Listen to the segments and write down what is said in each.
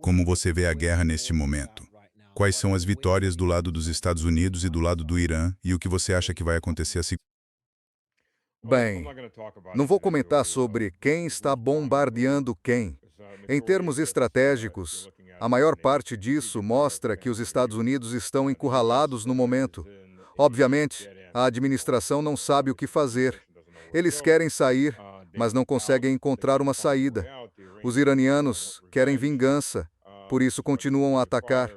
Como você vê a guerra neste momento? Quais são as vitórias do lado dos Estados Unidos e do lado do Irã, e o que você acha que vai acontecer assim? Bem, não vou comentar sobre quem está bombardeando quem. Em termos estratégicos, a maior parte disso mostra que os Estados Unidos estão encurralados no momento. Obviamente, a administração não sabe o que fazer. Eles querem sair, mas não conseguem encontrar uma saída. Os iranianos querem vingança, por isso continuam a atacar.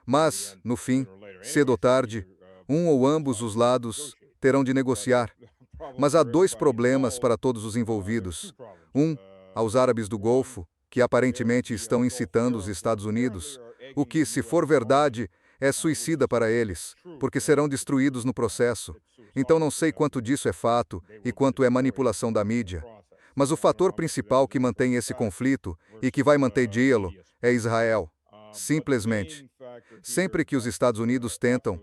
Mas, no fim, cedo ou tarde, um ou ambos os lados terão de negociar. Mas há dois problemas para todos os envolvidos. Um, aos árabes do Golfo, que aparentemente estão incitando os Estados Unidos, o que, se for verdade, é suicida para eles, porque serão destruídos no processo. Então não sei quanto disso é fato e quanto é manipulação da mídia. Mas o fator principal que mantém esse conflito e que vai manter Diallo é Israel. Simplesmente. Sempre que os Estados Unidos tentam,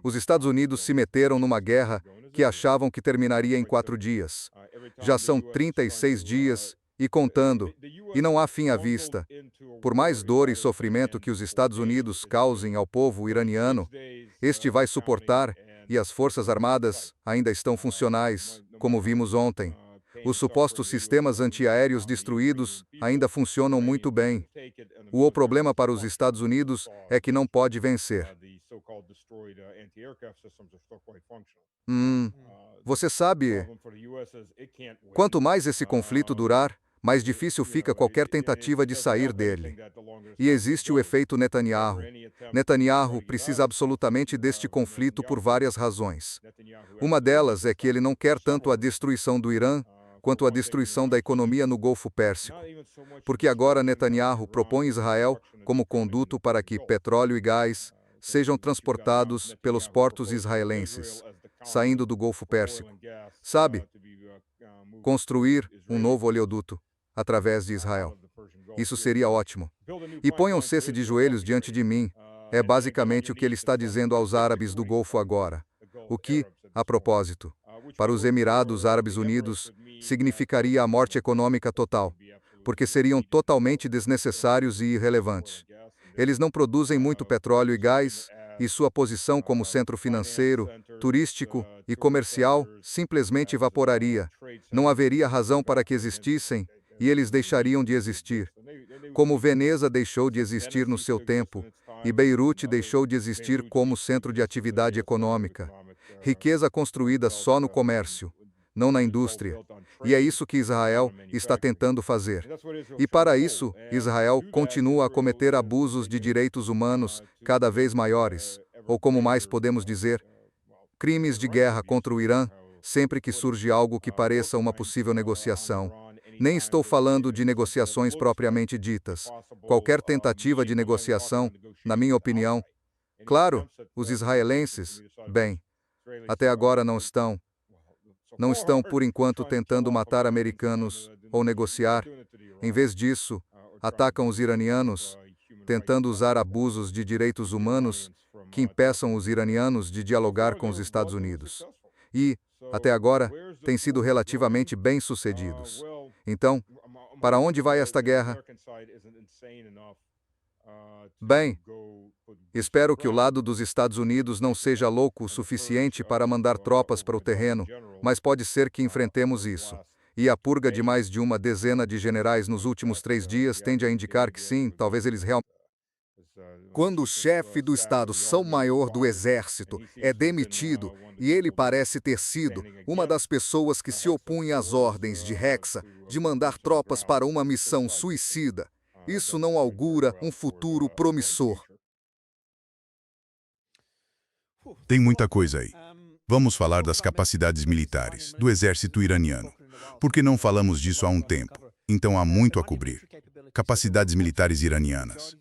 os Estados Unidos se meteram numa guerra que achavam que terminaria em 4 dias. Já são 36 dias e contando, e não há fim à vista. Por mais dor e sofrimento que os Estados Unidos causem ao povo iraniano, este vai suportar e as Forças Armadas ainda estão funcionais, como vimos ontem. Os supostos sistemas antiaéreos destruídos ainda funcionam muito bem. O problema para os Estados Unidos é que não pode vencer. Você sabe, quanto mais esse conflito durar, mais difícil fica qualquer tentativa de sair dele. E existe o efeito Netanyahu. Netanyahu precisa absolutamente deste conflito por várias razões. Uma delas é que ele não quer tanto a destruição do Irã, quanto a destruição da economia no Golfo Pérsico. Porque agora Netanyahu propõe Israel como conduto para que petróleo e gás sejam transportados pelos portos israelenses, saindo do Golfo Pérsico. Sabe, construir um novo oleoduto através de Israel. Isso seria ótimo. E ponham-se de joelhos diante de mim. É basicamente o que ele está dizendo aos árabes do Golfo agora. O que, a propósito, para os Emirados Árabes Unidos, significaria a morte econômica total, porque seriam totalmente desnecessários e irrelevantes. Eles não produzem muito petróleo e gás, e sua posição como centro financeiro, turístico e comercial simplesmente evaporaria. Não haveria razão para que existissem, e eles deixariam de existir. Como Veneza deixou de existir no seu tempo, e Beirute deixou de existir como centro de atividade econômica. Riqueza construída só no comércio, não na indústria. E é isso que Israel está tentando fazer. E para isso, Israel continua a cometer abusos de direitos humanos cada vez maiores, ou como mais podemos dizer, crimes de guerra contra o Irã, sempre que surge algo que pareça uma possível negociação. Nem estou falando de negociações propriamente ditas. Qualquer tentativa de negociação, na minha opinião, claro, os israelenses, bem, até agora não estão por enquanto tentando matar americanos ou negociar. Em vez disso, atacam os iranianos, tentando usar abusos de direitos humanos que impeçam os iranianos de dialogar com os Estados Unidos. E, até agora, têm sido relativamente bem-sucedidos. Então, para onde vai esta guerra? Bem, espero que o lado dos Estados Unidos não seja louco o suficiente para mandar tropas para o terreno, mas pode ser que enfrentemos isso. E a purga de mais de uma dezena de generais nos últimos 3 dias tende a indicar que sim, talvez eles realmente. Quando o chefe do Estado-Maior do Exército é demitido, e ele parece ter sido uma das pessoas que se opunha às ordens de Hexa de mandar tropas para uma missão suicida, isso não augura um futuro promissor. Tem muita coisa aí. Vamos falar das capacidades militares do exército iraniano. Por que não falamos disso há um tempo? Então há muito a cobrir. Capacidades militares iranianas.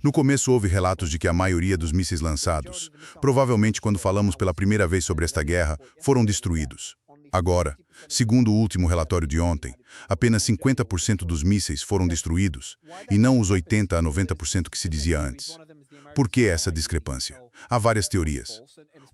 No começo houve relatos de que a maioria dos mísseis lançados, provavelmente quando falamos pela primeira vez sobre esta guerra, foram destruídos. Agora, segundo o último relatório de ontem, apenas 50% dos mísseis foram destruídos, e não os 80 a 90% que se dizia antes. Por que essa discrepância? Há várias teorias.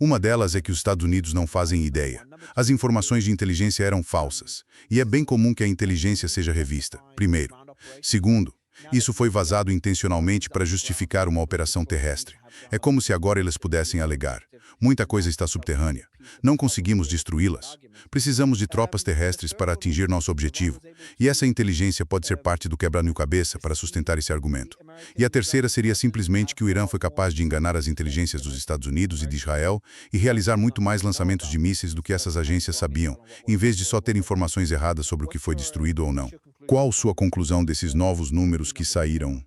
Uma delas é que os Estados Unidos não fazem ideia. As informações de inteligência eram falsas, e é bem comum que a inteligência seja revista, primeiro. Segundo, Isso foi vazado intencionalmente para justificar uma operação terrestre. É como se agora eles pudessem alegar: muita coisa está subterrânea. Não conseguimos destruí-las. Precisamos de tropas terrestres para atingir nosso objetivo. E essa inteligência pode ser parte do quebra-cabeça para sustentar esse argumento. E a terceira seria simplesmente que o Irã foi capaz de enganar as inteligências dos Estados Unidos e de Israel e realizar muito mais lançamentos de mísseis do que essas agências sabiam, em vez de só ter informações erradas sobre o que foi destruído ou não. Qual sua conclusão desses novos números que saíram?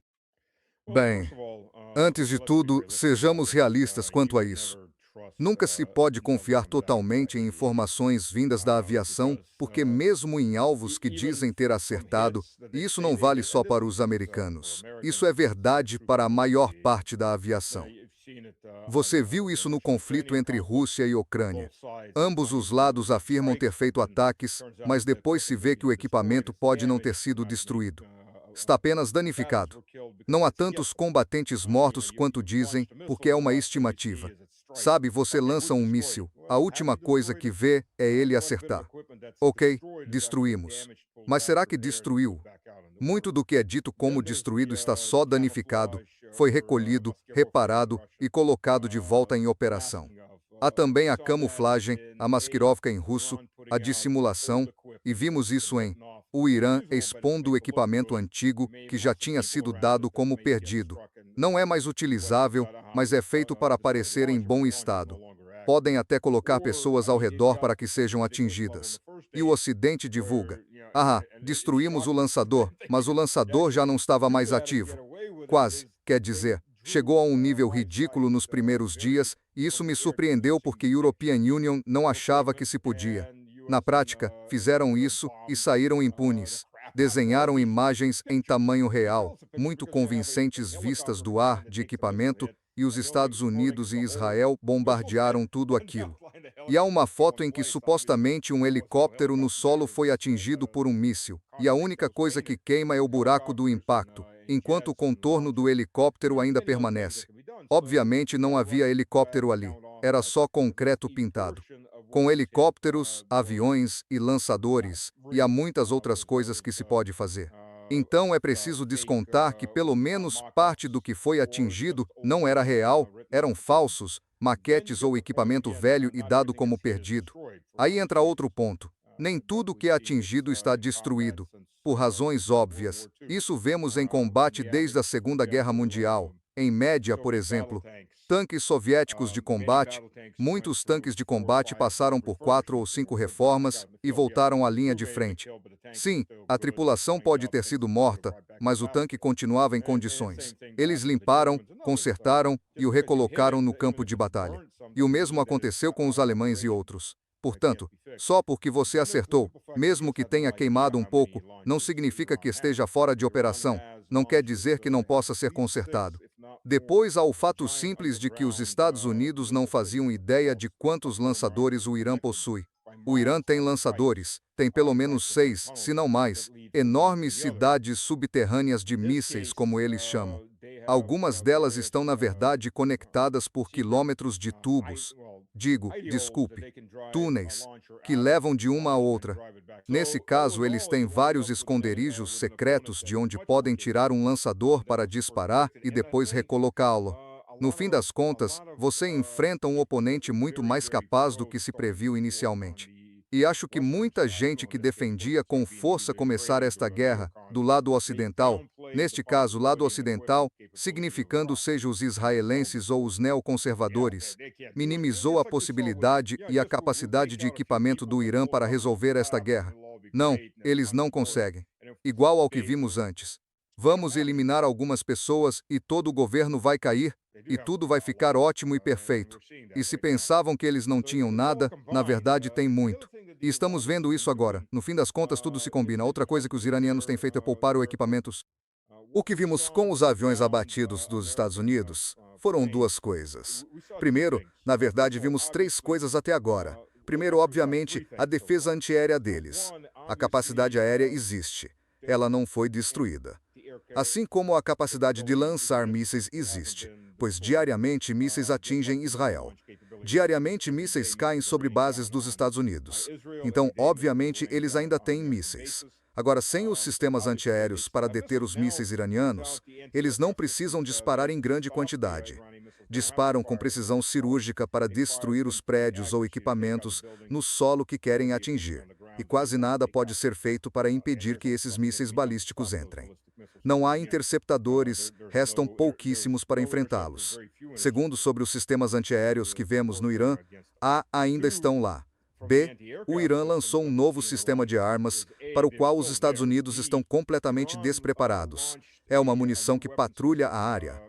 Bem, antes de tudo, sejamos realistas quanto a isso. Nunca se pode confiar totalmente em informações vindas da aviação, porque mesmo em alvos que dizem ter acertado, e isso não vale só para os americanos. Isso é verdade para a maior parte da aviação. Você viu isso no conflito entre Rússia e Ucrânia. Ambos os lados afirmam ter feito ataques, mas depois se vê que o equipamento pode não ter sido destruído. Está apenas danificado. Não há tantos combatentes mortos quanto dizem, porque é uma estimativa. Sabe, você lança um míssil, a última coisa que vê é ele acertar. Ok, destruímos. Mas será que destruiu? Muito do que é dito como destruído está só danificado, foi recolhido, reparado e colocado de volta em operação. Há também a camuflagem, a maskirovka em russo, a dissimulação, e vimos isso em o Irã expondo o equipamento antigo que já tinha sido dado como perdido. Não é mais utilizável, mas é feito para parecer em bom estado. Podem até colocar pessoas ao redor para que sejam atingidas. E o Ocidente divulga: destruímos o lançador, mas o lançador já não estava mais ativo. Quase, quer dizer, chegou a um nível ridículo nos primeiros dias, e isso me surpreendeu porque a European Union não achava que se podia. Na prática, fizeram isso e saíram impunes. Desenharam imagens em tamanho real, muito convincentes vistas do ar, de equipamento, e os Estados Unidos e Israel bombardearam tudo aquilo. E há uma foto em que supostamente um helicóptero no solo foi atingido por um míssil, e a única coisa que queima é o buraco do impacto, enquanto o contorno do helicóptero ainda permanece. Obviamente não havia helicóptero ali, era só concreto pintado. Com helicópteros, aviões e lançadores, e há muitas outras coisas que se pode fazer. Então é preciso descontar que pelo menos parte do que foi atingido não era real, eram falsos, maquetes ou equipamento velho e dado como perdido. Aí entra outro ponto. Nem tudo que é atingido está destruído. Por razões óbvias. Isso vemos em combate desde a Segunda Guerra Mundial. Em média, por exemplo, tanques soviéticos de combate, muitos tanques de combate passaram por 4 ou 5 reformas e voltaram à linha de frente. Sim, a tripulação pode ter sido morta, mas o tanque continuava em condições. Eles limparam, consertaram e o recolocaram no campo de batalha. E o mesmo aconteceu com os alemães e outros. Portanto, só porque você acertou, mesmo que tenha queimado um pouco, não significa que esteja fora de operação, não quer dizer que não possa ser consertado. Depois há o fato simples de que os Estados Unidos não faziam ideia de quantos lançadores o Irã possui. O Irã tem lançadores, tem pelo menos 6, se não mais, enormes cidades subterrâneas de mísseis, como eles chamam. Algumas delas estão, na verdade, conectadas por quilômetros de tubos. Túneis, que levam de uma a outra. Nesse caso, eles têm vários esconderijos secretos de onde podem tirar um lançador para disparar e depois recolocá-lo. No fim das contas, você enfrenta um oponente muito mais capaz do que se previu inicialmente. E acho que muita gente que defendia com força começar esta guerra, do lado ocidental, neste caso, lado ocidental, significando seja os israelenses ou os neoconservadores, minimizou a possibilidade e a capacidade de equipamento do Irã para resolver esta guerra. Não, eles não conseguem. Igual ao que vimos antes. Vamos eliminar algumas pessoas e todo o governo vai cair, e tudo vai ficar ótimo e perfeito. E se pensavam que eles não tinham nada, na verdade têm muito. E estamos vendo isso agora. No fim das contas, tudo se combina. Outra coisa que os iranianos têm feito é poupar os equipamentos. O que vimos com os aviões abatidos dos Estados Unidos foram duas coisas. Primeiro, na verdade, vimos 3 coisas até agora. Primeiro, obviamente, a defesa antiaérea deles. A capacidade aérea existe. Ela não foi destruída. Assim como a capacidade de lançar mísseis existe, pois diariamente mísseis atingem Israel. Diariamente mísseis caem sobre bases dos Estados Unidos. Então, obviamente, eles ainda têm mísseis. Agora, sem os sistemas antiaéreos para deter os mísseis iranianos, eles não precisam disparar em grande quantidade. Disparam com precisão cirúrgica para destruir os prédios ou equipamentos no solo que querem atingir, e quase nada pode ser feito para impedir que esses mísseis balísticos entrem. Não há interceptadores, restam pouquíssimos para enfrentá-los. Segundo, sobre os sistemas antiaéreos que vemos no Irã, A ainda estão lá. B, o Irã lançou um novo sistema de armas, para o qual os Estados Unidos estão completamente despreparados. É uma munição que patrulha a área.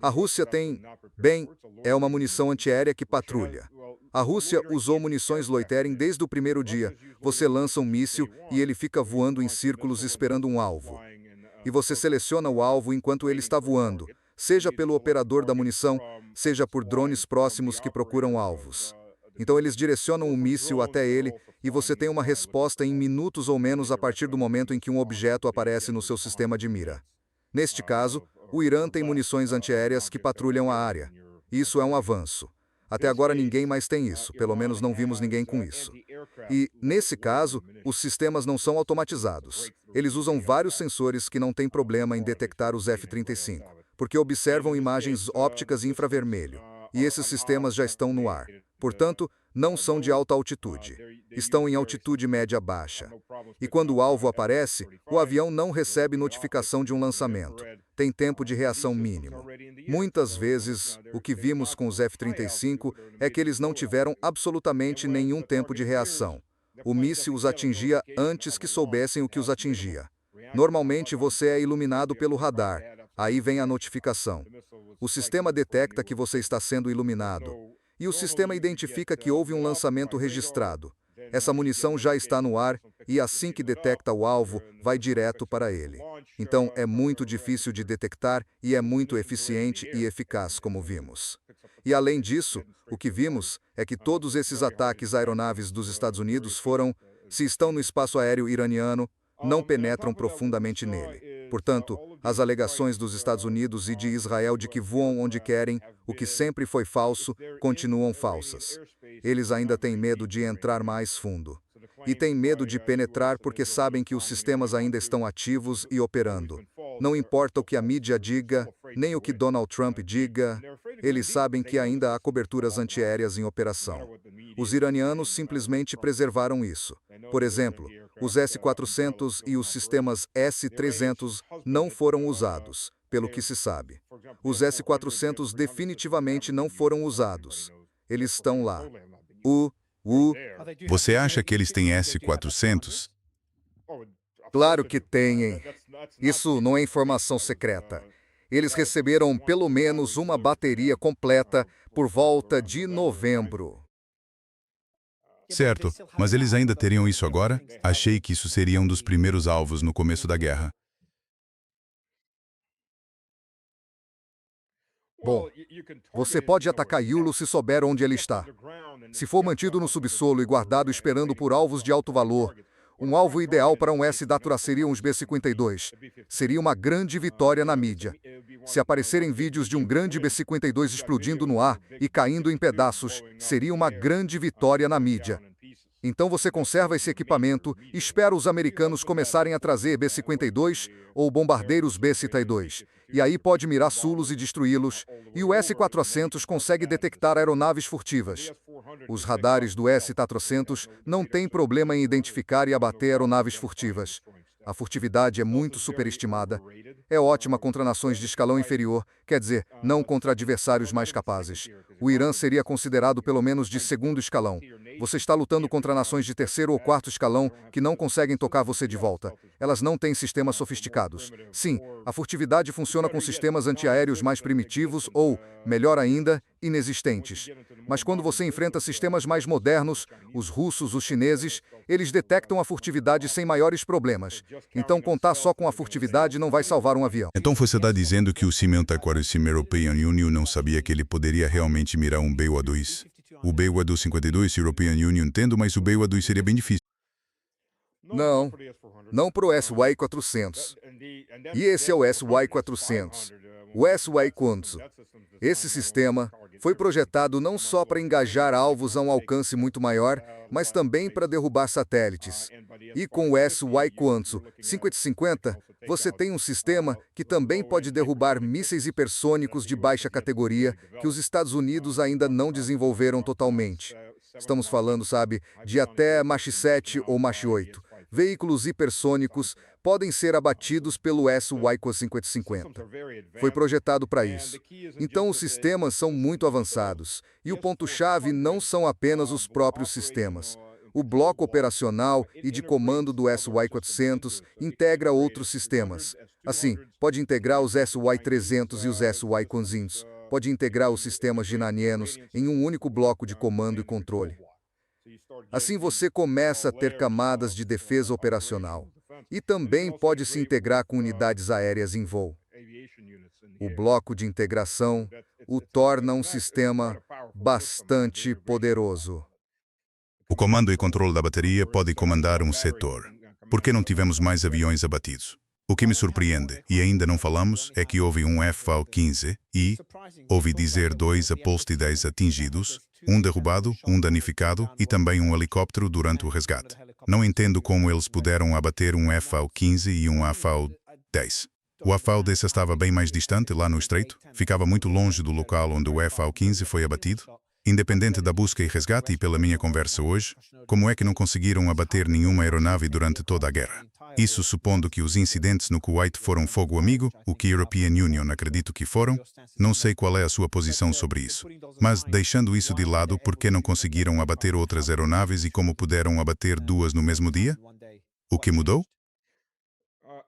A Rússia tem, bem, é uma munição antiaérea que patrulha. A Rússia usou munições Loitering desde o primeiro dia. Você lança um míssil e ele fica voando em círculos esperando um alvo. E você seleciona o alvo enquanto ele está voando, seja pelo operador da munição, seja por drones próximos que procuram alvos. Então eles direcionam o míssil até ele e você tem uma resposta em minutos ou menos a partir do momento em que um objeto aparece no seu sistema de mira. Neste caso, o Irã tem munições antiaéreas que patrulham a área. Isso é um avanço. Até agora ninguém mais tem isso, pelo menos não vimos ninguém com isso. E, nesse caso, os sistemas não são automatizados. Eles usam vários sensores que não têm problema em detectar os F-35, porque observam imagens ópticas e infravermelho. E esses sistemas já estão no ar. Portanto, não são de alta altitude. Estão em altitude média-baixa. E quando o alvo aparece, o avião não recebe notificação de um lançamento. Tem tempo de reação mínimo. Muitas vezes, o que vimos com os F-35 é que eles não tiveram absolutamente nenhum tempo de reação. O míssil os atingia antes que soubessem o que os atingia. Normalmente você é iluminado pelo radar. Aí vem a notificação. O sistema detecta que você está sendo iluminado. E o sistema identifica que houve um lançamento registrado. Essa munição já está no ar e assim que detecta o alvo, vai direto para ele. Então é muito difícil de detectar e é muito eficiente e eficaz, como vimos. E além disso, o que vimos é que todos esses ataques a aeronaves dos Estados Unidos foram, se estão no espaço aéreo iraniano, não penetram profundamente nele. Portanto, as alegações dos Estados Unidos e de Israel de que voam onde querem, o que sempre foi falso, continuam falsas. Eles ainda têm medo de entrar mais fundo. E têm medo de penetrar porque sabem que os sistemas ainda estão ativos e operando. Não importa o que a mídia diga, nem o que Donald Trump diga, eles sabem que ainda há coberturas antiaéreas em operação. Os iranianos simplesmente preservaram isso. Por exemplo, os S-400 e os sistemas S-300 não foram usados, pelo que se sabe. Os S-400 definitivamente não foram usados. Eles estão lá. Você acha que eles têm S-400? Claro que têm. Isso não é informação secreta. Eles receberam pelo menos uma bateria completa por volta de novembro. Certo, mas eles ainda teriam isso agora? Achei que isso seria um dos primeiros alvos no começo da guerra. Bom, você pode atacar Yulo se souber onde ele está. Se for mantido no subsolo e guardado esperando por alvos de alto valor, um alvo ideal para um S-Datura seriam os B-52. Seria uma grande vitória na mídia. Se aparecerem vídeos de um grande B-52 explodindo no ar e caindo em pedaços, seria uma grande vitória na mídia. Então você conserva esse equipamento e espera os americanos começarem a trazer B-52 ou bombardeiros B-52. E aí pode mirar Sulos e destruí-los, e o S-400 consegue detectar aeronaves furtivas. Os radares do S-400 não têm problema em identificar e abater aeronaves furtivas. A furtividade é muito superestimada. É ótima contra nações de escalão inferior, quer dizer, não contra adversários mais capazes. O Irã seria considerado pelo menos de segundo escalão. Você está lutando contra nações de terceiro ou quarto escalão que não conseguem tocar você de volta. Elas não têm sistemas sofisticados. Sim, a furtividade funciona com sistemas antiaéreos mais primitivos ou, melhor ainda, inexistentes. Mas quando você enfrenta sistemas mais modernos, os russos, os chineses, eles detectam a furtividade sem maiores problemas. Então contar só com a furtividade não vai salvar um avião. Então você está dizendo que o Cimenta Aquarium European Union não sabia que ele poderia realmente mirar um BU-2? O BU-52 European Union tendo, mas o BU-2 seria bem difícil. Não para o SY-400. E esse é o SY-400. O SY-400. Esse sistema, Foi projetado não só para engajar alvos a um alcance muito maior, mas também para derrubar satélites. E com o S-150 50, você tem um sistema que também pode derrubar mísseis hipersônicos de baixa categoria que os Estados Unidos ainda não desenvolveram totalmente. Estamos falando, sabe, de até Mach 7 ou Mach 8. Veículos hipersônicos podem ser abatidos pelo S-150 50. Foi projetado para isso. Então, os sistemas são muito avançados. E o ponto-chave não são apenas os próprios sistemas. O bloco operacional e de comando do SY-400 integra outros sistemas. Assim, pode integrar os SY-300 e os SY-400. Pode integrar os sistemas dinanianos em um único bloco de comando e controle. Assim, você começa a ter camadas de defesa operacional. E também pode se integrar com unidades aéreas em voo. O bloco de integração o torna um sistema bastante poderoso. O comando e controle da bateria pode comandar um setor. Por que não tivemos mais aviões abatidos? O que me surpreende, e ainda não falamos, é que houve um FA-15 e, ouvi dizer, 2 Apollo-10 atingidos, um derrubado, um danificado e também um helicóptero durante o resgate. Não entendo como eles puderam abater um FA-15 e um AFA-10. O AFA-10 estava bem mais distante, lá no estreito, ficava muito longe do local onde o FA-15 foi abatido. Independente da busca e resgate e pela minha conversa hoje, como é que não conseguiram abater nenhuma aeronave durante toda a guerra? Isso supondo que os incidentes no Kuwait foram fogo amigo, o que a European Union acredito que foram. Não sei qual é a sua posição sobre isso. Mas, deixando isso de lado, por que não conseguiram abater outras aeronaves e como puderam abater 2 no mesmo dia? O que mudou?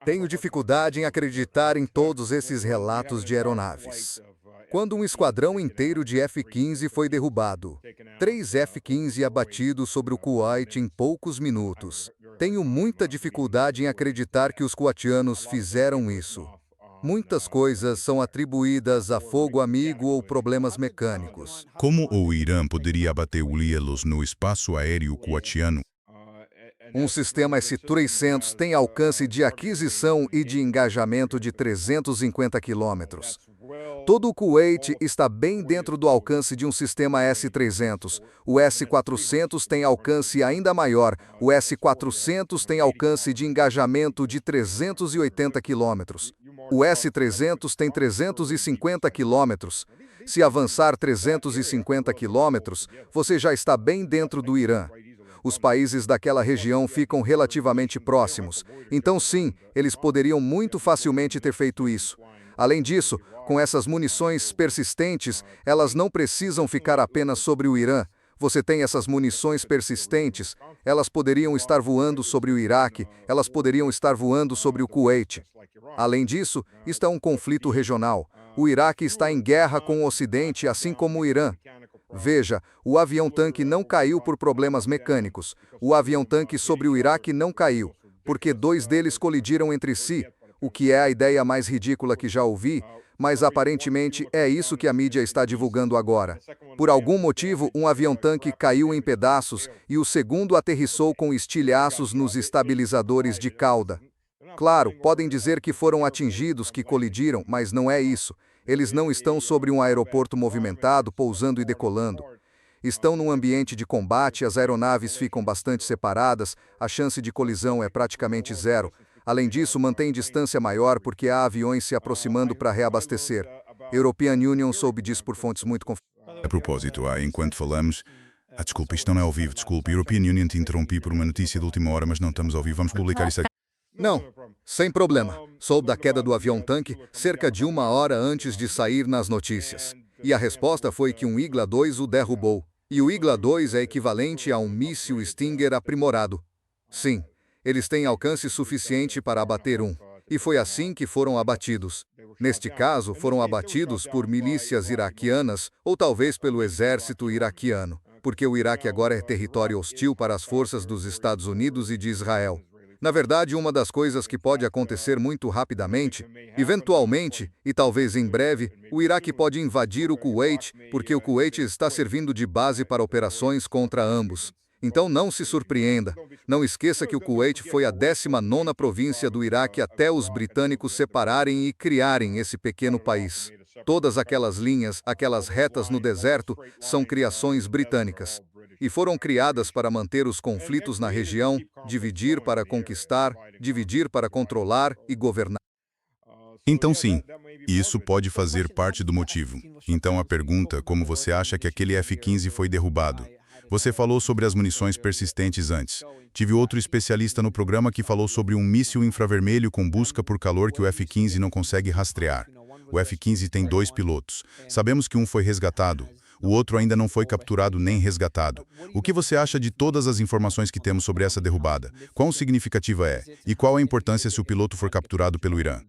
Tenho dificuldade em acreditar em todos esses relatos de aeronaves. Quando um esquadrão inteiro de F-15 foi derrubado, 3 F-15 abatidos sobre o Kuwait em poucos minutos. Tenho muita dificuldade em acreditar que os kuwaitianos fizeram isso. Muitas coisas são atribuídas a fogo amigo ou problemas mecânicos. Como o Irã poderia abater o Lielos no espaço aéreo kuwaitiano? Um sistema S-300 tem alcance de aquisição e de engajamento de 350 quilômetros. Todo o Kuwait está bem dentro do alcance de um sistema S-300. O S-400 tem alcance ainda maior. O S-400 tem alcance de engajamento de 380 quilômetros. O S-300 tem 350 quilômetros. Se avançar 350 quilômetros, você já está bem dentro do Irã. Os países daquela região ficam relativamente próximos. Então, sim, eles poderiam muito facilmente ter feito isso. Além disso, com essas munições persistentes, elas não precisam ficar apenas sobre o Irã. Você tem essas munições persistentes, elas poderiam estar voando sobre o Iraque, elas poderiam estar voando sobre o Kuwait. Além disso, isto é um conflito regional. O Iraque está em guerra com o Ocidente, assim como o Irã. Veja, o avião-tanque não caiu por problemas mecânicos. O avião-tanque sobre o Iraque não caiu, porque 2 deles colidiram entre si, o que é a ideia mais ridícula que já ouvi, mas aparentemente é isso que a mídia está divulgando agora. Por algum motivo, um avião-tanque caiu em pedaços e o segundo aterrissou com estilhaços nos estabilizadores de cauda. Claro, podem dizer que foram atingidos, que colidiram, mas não é isso. Eles não estão sobre um aeroporto movimentado, pousando e decolando. Estão num ambiente de combate, as aeronaves ficam bastante separadas, a chance de colisão é praticamente zero. Além disso, mantém distância maior porque há aviões se aproximando para reabastecer. European Union soube disso por fontes muito confiáveis. A propósito, enquanto falamos... desculpe, isto não é ao vivo, desculpe. European Union te interrompi por uma notícia de última hora, mas não estamos ao vivo. Vamos publicar isso aqui. Não, sem problema. Soube da queda do avião-tanque cerca de 1 hora antes de sair nas notícias. E a resposta foi que um Igla-2 o derrubou. E o Igla-2 é equivalente a um míssil Stinger aprimorado. Sim, eles têm alcance suficiente para abater um. E foi assim que foram abatidos. Neste caso, foram abatidos por milícias iraquianas ou talvez pelo exército iraquiano, porque o Iraque agora é território hostil para as forças dos Estados Unidos e de Israel. Na verdade, uma das coisas que pode acontecer muito rapidamente, eventualmente, e talvez em breve, o Iraque pode invadir o Kuwait, porque o Kuwait está servindo de base para operações contra ambos. Então não se surpreenda. Não esqueça que o Kuwait foi a 19ª província do Iraque até os britânicos separarem e criarem esse pequeno país. Todas aquelas linhas, aquelas retas no deserto, são criações britânicas. E foram criadas para manter os conflitos na região, dividir para conquistar, dividir para controlar e governar. Então sim, isso pode fazer parte do motivo. Então a pergunta, como você acha que aquele F-15 foi derrubado? Você falou sobre as munições persistentes antes. Tive outro especialista no programa que falou sobre um míssil infravermelho com busca por calor que o F-15 não consegue rastrear. O F-15 tem 2 pilotos. Sabemos que um foi resgatado. O outro ainda não foi capturado nem resgatado. O que você acha de todas as informações que temos sobre essa derrubada? Quão significativa é? E qual a importância se o piloto for capturado pelo Irã?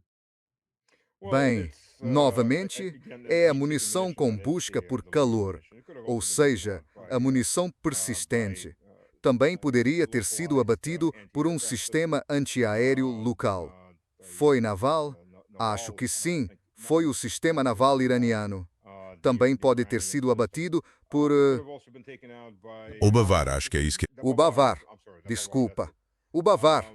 Bem, novamente, é a munição com busca por calor, ou seja, a munição persistente. Também poderia ter sido abatido por um sistema antiaéreo local. Foi naval? Acho que sim, foi o sistema naval iraniano. Também pode ter sido abatido por O Bavar, acho que é isso que... o Bavar. Desculpa. O Bavar.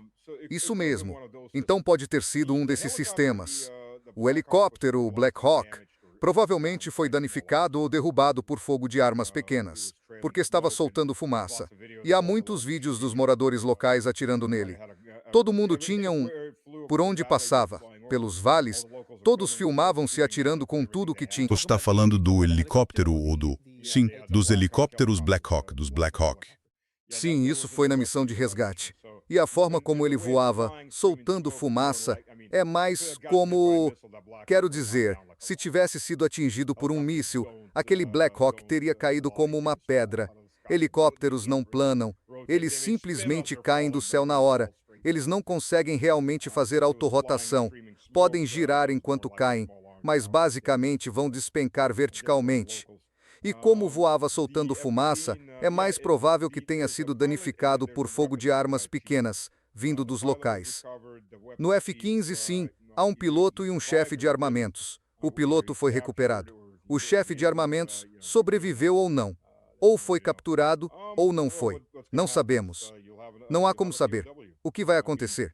Isso mesmo. Então pode ter sido um desses sistemas. O helicóptero, o Black Hawk, provavelmente foi danificado ou derrubado por fogo de armas pequenas, porque estava soltando fumaça. E há muitos vídeos dos moradores locais atirando nele. Todo mundo tinha um... Por onde passava, pelos vales, todos filmavam-se atirando com tudo que tinha. Você está falando do helicóptero ou do... Sim, dos helicópteros Black Hawk, dos Black Hawk. Sim, isso foi na missão de resgate. E a forma como ele voava, soltando fumaça, é mais como... Quero dizer, se tivesse sido atingido por um míssil, aquele Black Hawk teria caído como uma pedra. Helicópteros não planam, eles simplesmente caem do céu na hora. Eles não conseguem realmente fazer autorrotação. Podem girar enquanto caem, mas basicamente vão despencar verticalmente. E como voava soltando fumaça, é mais provável que tenha sido danificado por fogo de armas pequenas, vindo dos locais. No F-15, sim, há um piloto e um chefe de armamentos. O piloto foi recuperado. O chefe de armamentos sobreviveu ou não. Ou foi capturado, ou não foi. Não sabemos. Não há como saber. O que vai acontecer?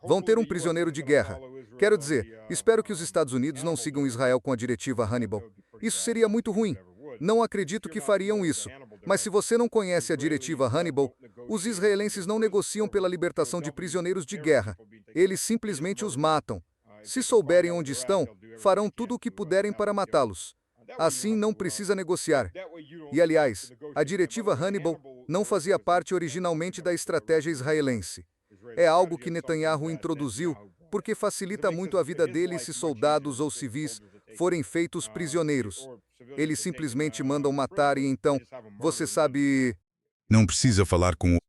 Vão ter um prisioneiro de guerra. Quero dizer, espero que os Estados Unidos não sigam Israel com a diretiva Hannibal. Isso seria muito ruim. Não acredito que fariam isso. Mas se você não conhece a diretiva Hannibal, os israelenses não negociam pela libertação de prisioneiros de guerra. Eles simplesmente os matam. Se souberem onde estão, farão tudo o que puderem para matá-los. Assim não precisa negociar. E, aliás, a diretiva Hannibal não fazia parte originalmente da estratégia israelense. É algo que Netanyahu introduziu porque facilita muito a vida dele se soldados ou civis forem feitos prisioneiros. Eles simplesmente mandam matar e então, você sabe... Não precisa falar com o...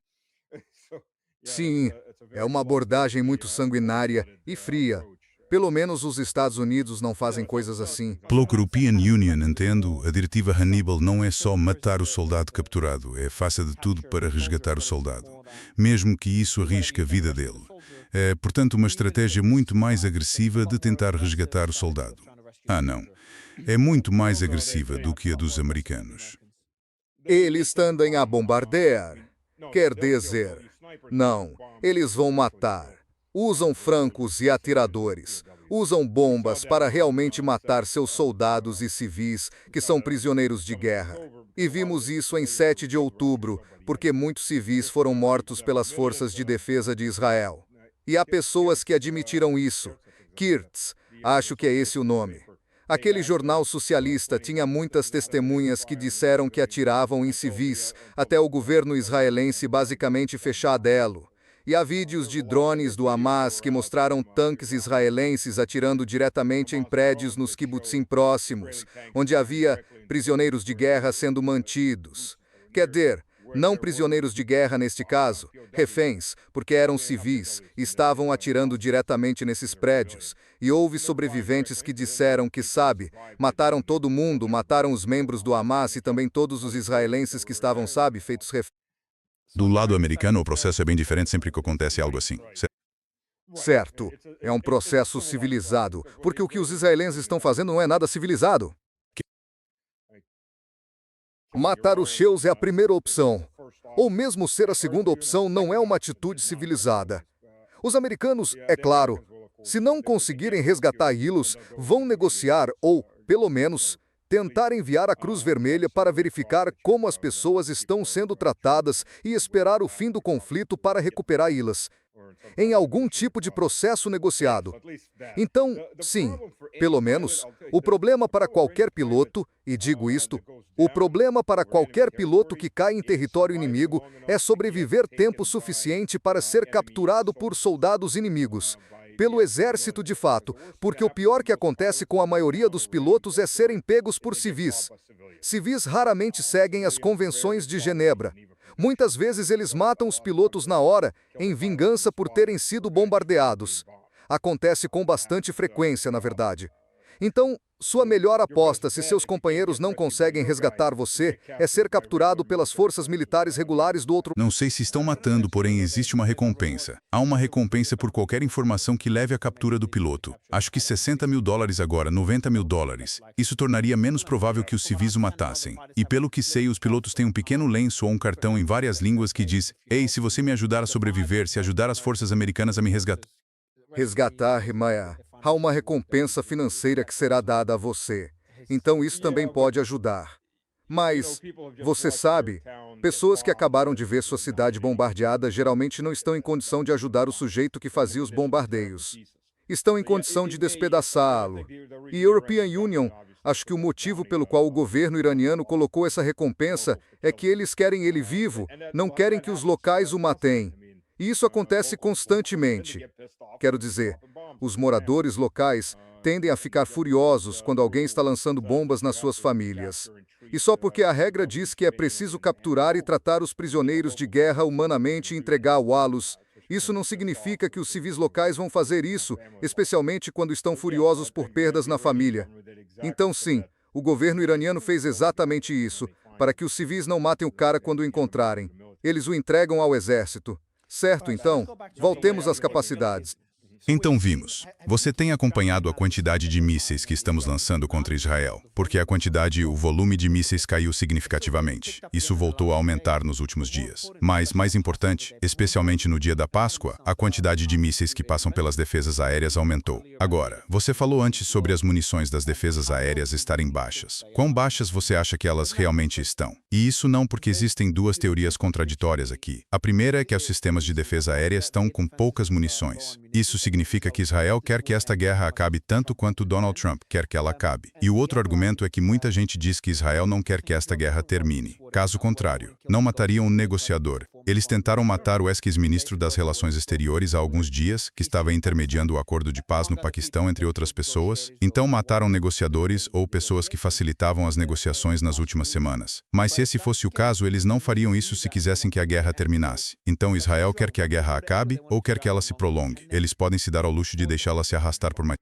Sim, é uma abordagem muito sanguinária e fria. Pelo menos os Estados Unidos não fazem coisas assim. Pelo European Union, entendo, a diretiva Hannibal não é só matar o soldado capturado, é faça de tudo para resgatar o soldado, mesmo que isso arrisque a vida dele. É, portanto, uma estratégia muito mais agressiva de tentar resgatar o soldado. Ah, não. É muito mais agressiva do que a dos americanos. Eles tendem a bombardear. Quer dizer, não, eles vão matar. Usam francos e atiradores. Usam bombas para realmente matar seus soldados e civis que são prisioneiros de guerra. E vimos isso em 7 de outubro, porque muitos civis foram mortos pelas forças de defesa de Israel. E há pessoas que admitiram isso. Kirtz, acho que é esse o nome. Aquele jornal socialista tinha muitas testemunhas que disseram que atiravam em civis, até o governo israelense basicamente fechar delo. E há vídeos de drones do Hamas que mostraram tanques israelenses atirando diretamente em prédios nos kibbutzim próximos, onde havia prisioneiros de guerra sendo mantidos. Quer dizer, não prisioneiros de guerra neste caso, reféns, porque eram civis e estavam atirando diretamente nesses prédios. E houve sobreviventes que disseram que, sabe, mataram todo mundo, mataram os membros do Hamas e também todos os israelenses que estavam, sabe, feitos reféns. Do lado americano, o processo é bem diferente sempre que acontece algo assim. Certo, é um processo civilizado, porque o que os israelenses estão fazendo não é nada civilizado. Matar os seus é a primeira opção. ou mesmo ser a segunda opção não é uma atitude civilizada. Os americanos, é claro, se não conseguirem resgatar Hilos, vão negociar ou, pelo menos, tentar enviar a Cruz Vermelha para verificar como as pessoas estão sendo tratadas e esperar o fim do conflito para recuperar Hilas, em algum tipo de processo negociado. Então, sim, pelo menos, o problema para qualquer piloto, e digo isto, o problema para qualquer piloto que cai em território inimigo é sobreviver tempo suficiente para ser capturado por soldados inimigos, pelo exército de fato, porque o pior que acontece com a maioria dos pilotos é serem pegos por civis. Civis raramente seguem as convenções de Genebra. Muitas vezes eles matam os pilotos na hora, em vingança por terem sido bombardeados. Acontece com bastante frequência, na verdade. Então, sua melhor aposta, se seus companheiros não conseguem resgatar você, é ser capturado pelas forças militares regulares do outro. Não sei se estão matando, porém existe uma recompensa. Há uma recompensa por qualquer informação que leve à captura do piloto. Acho que $60.000 agora, $90.000. Isso tornaria menos provável que os civis o matassem. E pelo que sei, os pilotos têm um pequeno lenço ou um cartão em várias línguas que diz: "Ei, se você me ajudar a sobreviver, se ajudar as forças americanas a me resgatar." Resgatar, Rimaya. Há uma recompensa financeira que será dada a você. Então isso também pode ajudar. Mas, você sabe, pessoas que acabaram de ver sua cidade bombardeada geralmente não estão em condição de ajudar o sujeito que fazia os bombardeios. Estão em condição de despedaçá-lo. E European Union, acho que o motivo pelo qual o governo iraniano colocou essa recompensa é que eles querem ele vivo, não querem que os locais o matem. E isso acontece constantemente. Quero dizer, os moradores locais tendem a ficar furiosos quando alguém está lançando bombas nas suas famílias. E só porque a regra diz que é preciso capturar e tratar os prisioneiros de guerra humanamente e entregá-los, isso não significa que os civis locais vão fazer isso, especialmente quando estão furiosos por perdas na família. Então, sim, o governo iraniano fez exatamente isso, para que os civis não matem o cara quando o encontrarem. Eles o entregam ao exército. Certo, então, voltemos às capacidades. Então vimos. Você tem acompanhado a quantidade de mísseis que estamos lançando contra Israel, porque o volume de mísseis caiu significativamente. Isso voltou a aumentar nos últimos dias. Mas, mais importante, especialmente no dia da Páscoa, a quantidade de mísseis que passam pelas defesas aéreas aumentou. Agora, você falou antes sobre as munições das defesas aéreas estarem baixas. Quão baixas você acha que elas realmente estão? E isso não porque existem duas teorias contraditórias aqui. A primeira é que os sistemas de defesa aérea estão com poucas munições. Isso significa que Israel quer que esta guerra acabe tanto quanto Donald Trump quer que ela acabe. E o outro argumento é que muita gente diz que Israel não quer que esta guerra termine. Caso contrário, não matariam um negociador. Eles tentaram matar o ex-ministro das Relações Exteriores há alguns dias, que estava intermediando o acordo de paz no Paquistão, entre outras pessoas. Então mataram negociadores ou pessoas que facilitavam as negociações nas últimas semanas. Mas se esse fosse o caso, eles não fariam isso se quisessem que a guerra terminasse. Então Israel quer que a guerra acabe ou quer que ela se prolongue. Eles podem se dar ao luxo de deixá-la se arrastar por mais.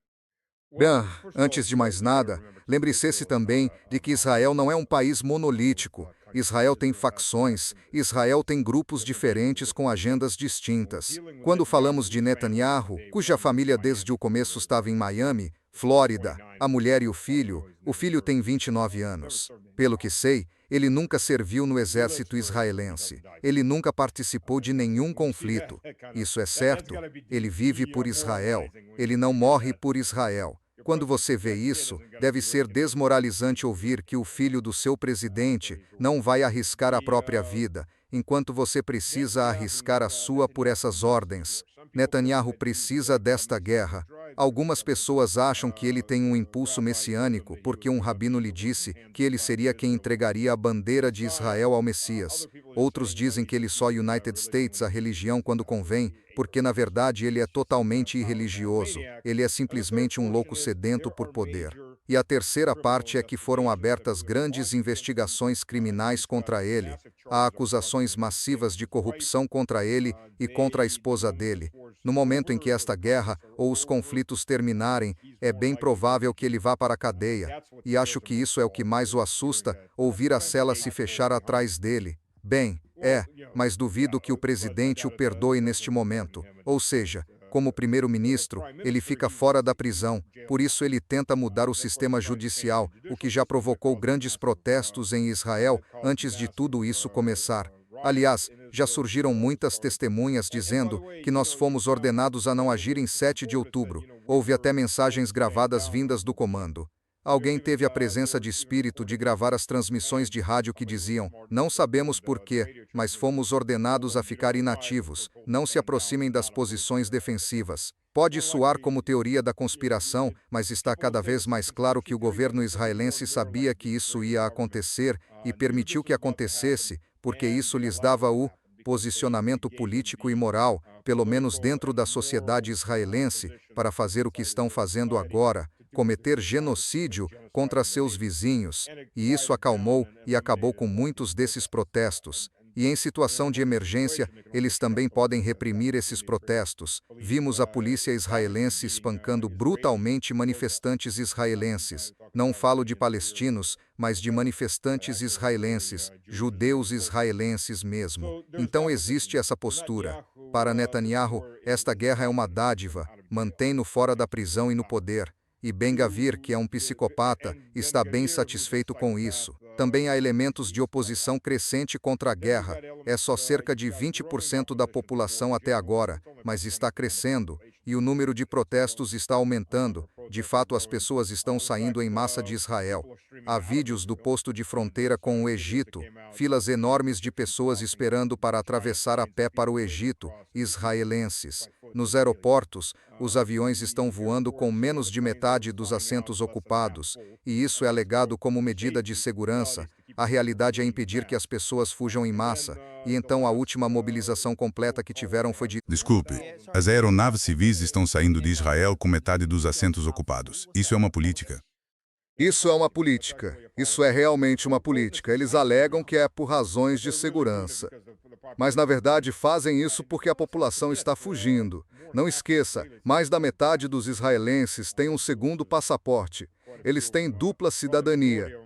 Bem, antes de mais nada, lembre-se também de que Israel não é um país monolítico. Israel tem facções, Israel tem grupos diferentes com agendas distintas. Quando falamos de Netanyahu, cuja família desde o começo estava em Miami, Flórida, a mulher e o filho tem 29 anos. Pelo que sei, ele nunca serviu no exército israelense. Ele nunca participou de nenhum conflito. Isso é certo. Ele vive por Israel. Ele não morre por Israel. Quando você vê isso, deve ser desmoralizante ouvir que o filho do seu presidente não vai arriscar a própria vida, enquanto você precisa arriscar a sua por essas ordens. Netanyahu precisa desta guerra. Algumas pessoas acham que ele tem um impulso messiânico porque um rabino lhe disse que ele seria quem entregaria a bandeira de Israel ao Messias. Outros dizem que ele só United States a religião quando convém, porque na verdade ele é totalmente irreligioso. Ele é simplesmente um louco sedento por poder. E a terceira parte é que foram abertas grandes investigações criminais contra ele. Há acusações massivas de corrupção contra ele e contra a esposa dele. No momento em que esta guerra ou os conflitos terminarem, é bem provável que ele vá para a cadeia. E acho que isso é o que mais o assusta, ouvir a cela se fechar atrás dele. Bem, mas duvido que o presidente o perdoe neste momento. Ou seja, como primeiro-ministro, ele fica fora da prisão, por isso ele tenta mudar o sistema judicial, o que já provocou grandes protestos em Israel antes de tudo isso começar. Aliás, já surgiram muitas testemunhas dizendo que nós fomos ordenados a não agir em 7 de outubro. Houve até mensagens gravadas vindas do comando. Alguém teve a presença de espírito de gravar as transmissões de rádio que diziam: não sabemos por quê, mas fomos ordenados a ficar inativos, não se aproximem das posições defensivas. Pode soar como teoria da conspiração, mas está cada vez mais claro que o governo israelense sabia que isso ia acontecer e permitiu que acontecesse, porque isso lhes dava o posicionamento político e moral, pelo menos dentro da sociedade israelense, para fazer o que estão fazendo agora, cometer genocídio contra seus vizinhos, e isso acalmou e acabou com muitos desses protestos. E em situação de emergência, eles também podem reprimir esses protestos. Vimos a polícia israelense espancando brutalmente manifestantes israelenses. Não falo de palestinos, mas de manifestantes israelenses, judeus israelenses mesmo. Então existe essa postura. Para Netanyahu, esta guerra é uma dádiva, mantém-no fora da prisão e no poder. E Ben-Gvir, que é um psicopata, está bem satisfeito com isso. Também há elementos de oposição crescente contra a guerra. É só cerca de 20% da população até agora, mas está crescendo, e o número de protestos está aumentando. De fato, as pessoas estão saindo em massa de Israel. Há vídeos do posto de fronteira com o Egito, filas enormes de pessoas esperando para atravessar a pé para o Egito, israelenses. Nos aeroportos, os aviões estão voando com menos de metade dos assentos ocupados, e isso é alegado como medida de segurança. A realidade é impedir que as pessoas fujam em massa, e então a última mobilização completa que tiveram foi de... Desculpe, as aeronaves civis estão saindo de Israel com metade dos assentos ocupados. Isso é uma política? Isso é uma política. Isso é realmente uma política. Eles alegam que é por razões de segurança. Mas, na verdade, fazem isso porque a população está fugindo. Não esqueça, mais da metade dos israelenses tem um segundo passaporte. Eles têm dupla cidadania.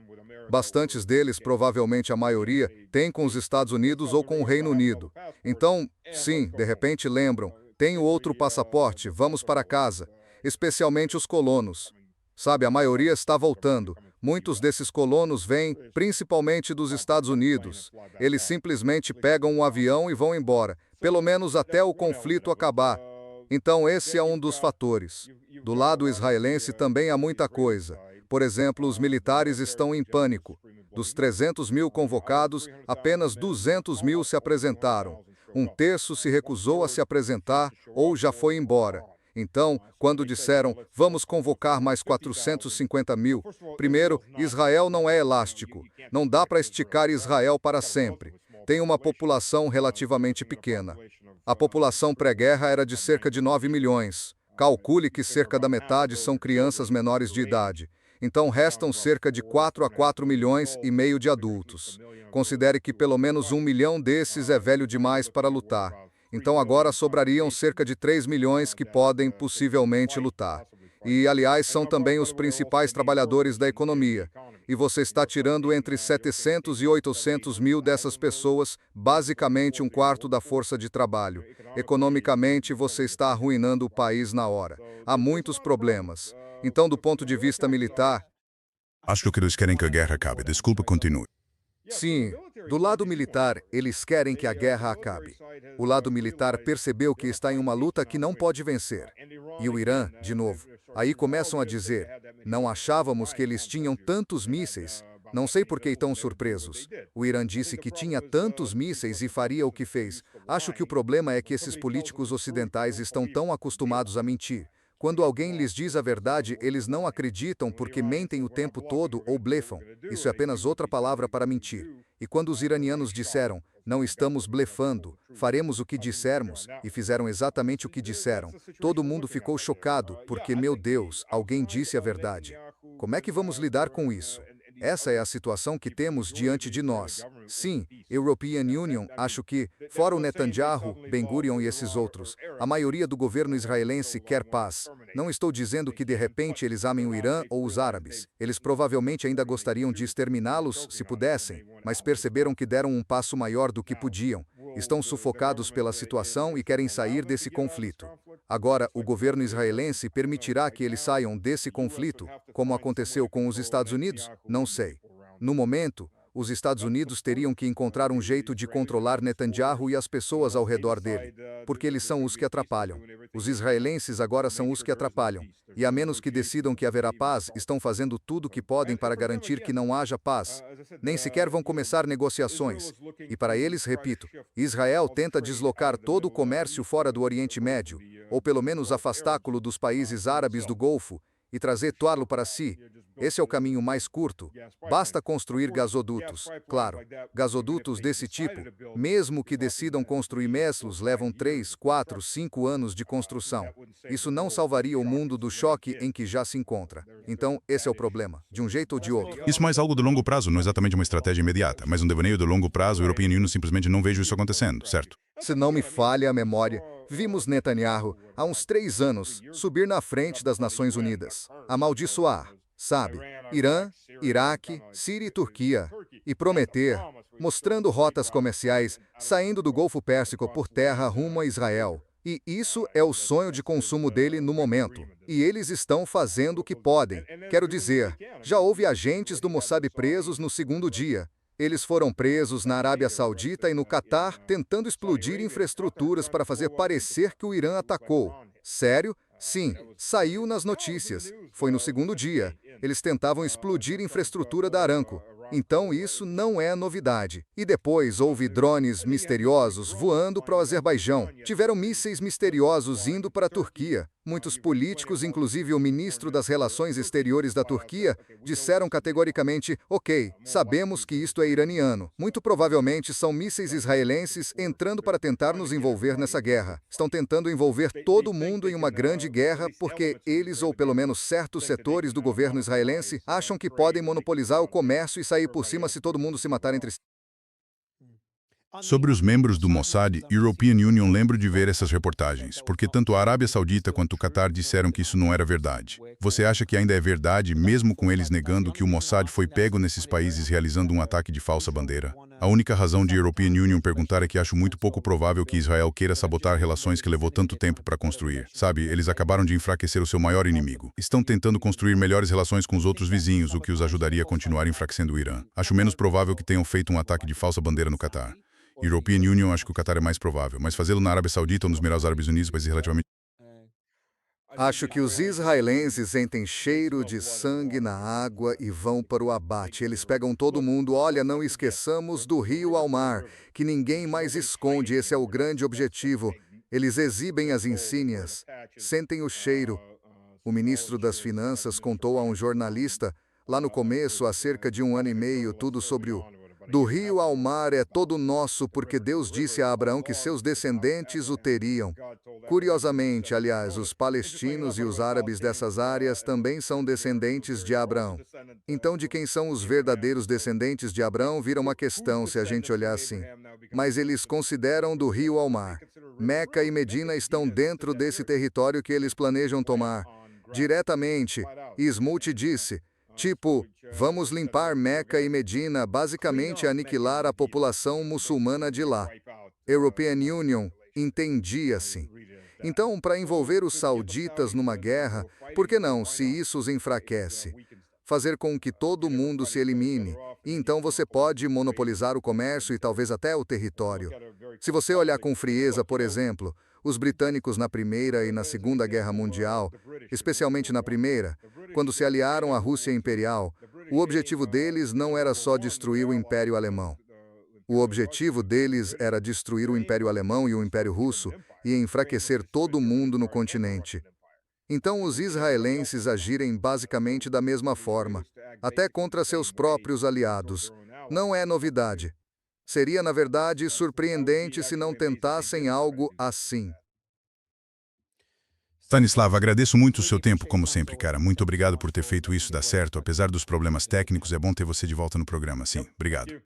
Bastantes deles, provavelmente a maioria, têm com os Estados Unidos ou com o Reino Unido. Então, sim, de repente lembram, tenho outro passaporte, vamos para casa. Especialmente os colonos. Sabe, a maioria está voltando. Muitos desses colonos vêm, principalmente dos Estados Unidos. Eles simplesmente pegam um avião e vão embora, pelo menos até o conflito acabar. Então esse é um dos fatores. Do lado israelense também há muita coisa. Por exemplo, os militares estão em pânico. Dos 300 mil convocados, apenas 200 mil se apresentaram. Um terço se recusou a se apresentar ou já foi embora. Então, quando disseram, vamos convocar mais 450 mil, primeiro, Israel não é elástico. Não dá para esticar Israel para sempre. Tem uma população relativamente pequena. A população pré-guerra era de cerca de 9 milhões. Calcule que cerca da metade são crianças menores de idade. Então restam cerca de 4 a 4 milhões e meio de adultos. Considere que pelo menos 1 milhão desses é velho demais para lutar. Então agora sobrariam cerca de 3 milhões que podem possivelmente lutar. E, aliás, são também os principais trabalhadores da economia. E você está tirando entre 700 e 800 mil dessas pessoas, basicamente um quarto da força de trabalho. Economicamente, você está arruinando o país na hora. Há muitos problemas. Então, do ponto de vista militar... Acho que eles querem que a guerra acabe. Desculpa, continue. Sim, do lado militar, eles querem que a guerra acabe. O lado militar percebeu que está em uma luta que não pode vencer. E o Irã, de novo, aí começam a dizer, não achávamos que eles tinham tantos mísseis. Não sei por que tão surpresos. O Irã disse que tinha tantos mísseis e faria o que fez. Acho que o problema é que esses políticos ocidentais estão tão acostumados a mentir. Quando alguém lhes diz a verdade, eles não acreditam porque mentem o tempo todo ou blefam. Isso é apenas outra palavra para mentir. E quando os iranianos disseram, não estamos blefando, faremos o que dissermos, e fizeram exatamente o que disseram, todo mundo ficou chocado, porque, meu Deus, alguém disse a verdade. Como é que vamos lidar com isso? Essa é a situação que temos diante de nós. Sim, European Union, acho que, fora o Netanyahu, Ben-Gurion e esses outros, a maioria do governo israelense quer paz. Não estou dizendo que de repente eles amem o Irã ou os árabes. Eles provavelmente ainda gostariam de exterminá-los, se pudessem, mas perceberam que deram um passo maior do que podiam. Estão sufocados pela situação e querem sair desse conflito. Agora, o governo israelense permitirá que eles saiam desse conflito, como aconteceu com os Estados Unidos? Não sei. No momento, Os Estados Unidos teriam que encontrar um jeito de controlar Netanyahu e as pessoas ao redor dele, porque eles são os que atrapalham. Os israelenses agora são os que atrapalham, e a menos que decidam que haverá paz, estão fazendo tudo o que podem para garantir que não haja paz. Nem sequer vão começar negociações. E para eles, repito, Israel tenta deslocar todo o comércio fora do Oriente Médio, ou pelo menos afastá-lo dos países árabes do Golfo, e trazer Tuarlo para si. Esse é o caminho mais curto. Basta construir gasodutos. Claro, gasodutos desse tipo, mesmo que decidam construir meslos, levam 3, 4, 5 anos de construção. Isso não salvaria o mundo do choque em que já se encontra. Então, esse é o problema, de um jeito ou de outro. Isso mais algo de longo prazo, não exatamente uma estratégia imediata, mas um devaneio de longo prazo, o European Union simplesmente não vejo isso acontecendo, certo? Se não me falha a memória, vimos Netanyahu, há uns 3 anos, subir na frente das Nações Unidas, amaldiçoar, sabe, Irã, Iraque, Síria e Turquia, e prometer, mostrando rotas comerciais, saindo do Golfo Pérsico por terra rumo a Israel. E isso é o sonho de consumo dele no momento. E eles estão fazendo o que podem. Quero dizer, já houve agentes do Mossad presos no segundo dia. Eles foram presos na Arábia Saudita e no Catar, tentando explodir infraestruturas para fazer parecer que o Irã atacou. Sério? Sim, saiu nas notícias. Foi no segundo dia. Eles tentavam explodir infraestrutura da Aramco. Então isso não é novidade. E depois houve drones misteriosos voando para o Azerbaijão. Tiveram mísseis misteriosos indo para a Turquia. Muitos políticos, inclusive o ministro das Relações Exteriores da Turquia, disseram categoricamente: ok, sabemos que isto é iraniano. Muito provavelmente são mísseis israelenses entrando para tentar nos envolver nessa guerra. Estão tentando envolver todo mundo em uma grande guerra porque eles, ou pelo menos certos setores do governo israelense, acham que podem monopolizar o comércio e sair por cima se todo mundo se matar entre si. Sobre os membros do Mossad, European Union, lembro de ver essas reportagens, porque tanto a Arábia Saudita quanto o Catar disseram que isso não era verdade. Você acha que ainda é verdade, mesmo com eles negando que o Mossad foi pego nesses países realizando um ataque de falsa bandeira? A única razão de European Union perguntar é que acho muito pouco provável que Israel queira sabotar relações que levou tanto tempo para construir. Sabe, eles acabaram de enfraquecer o seu maior inimigo. Estão tentando construir melhores relações com os outros vizinhos, o que os ajudaria a continuar enfraquecendo o Irã. Acho menos provável que tenham feito um ataque de falsa bandeira no Catar. European Union, acho que o Catar é mais provável, mas fazê-lo na Arábia Saudita ou nos Emirados Árabes Unidos vai ser relativamente... Acho que os israelenses sentem cheiro de sangue na água e vão para o abate. Eles pegam todo mundo. Olha, não esqueçamos do rio ao mar, que ninguém mais esconde. Esse é o grande objetivo. Eles exibem as insígnias, sentem o cheiro. O ministro das Finanças contou a um jornalista, lá no começo, há cerca de 1 ano e meio, tudo sobre do rio ao mar é todo nosso, porque Deus disse a Abraão que seus descendentes o teriam. Curiosamente, aliás, os palestinos e os árabes dessas áreas também são descendentes de Abraão. Então, de quem são os verdadeiros descendentes de Abraão vira uma questão se a gente olhar assim. Mas eles consideram do rio ao mar. Meca e Medina estão dentro desse território que eles planejam tomar. Diretamente, Smoot disse, tipo, vamos limpar Meca e Medina, basicamente aniquilar a população muçulmana de lá. European Union entendia assim. Então, para envolver os sauditas numa guerra, por que não, se isso os enfraquece? Fazer com que todo mundo se elimine, e então você pode monopolizar o comércio e talvez até o território. Se você olhar com frieza, por exemplo, os britânicos na Primeira e na Segunda Guerra Mundial, especialmente na Primeira, quando se aliaram à Rússia Imperial, o objetivo deles não era só destruir o Império Alemão. O objetivo deles era destruir o Império Alemão e o Império Russo e enfraquecer todo mundo no continente. Então os israelenses agirem basicamente da mesma forma, até contra seus próprios aliados. Não é novidade. Seria, na verdade, surpreendente se não tentassem algo assim. Stanislav, agradeço muito o seu tempo, como sempre, cara. Muito obrigado por ter feito isso dar certo. Apesar dos problemas técnicos, é bom ter você de volta no programa, sim. Obrigado.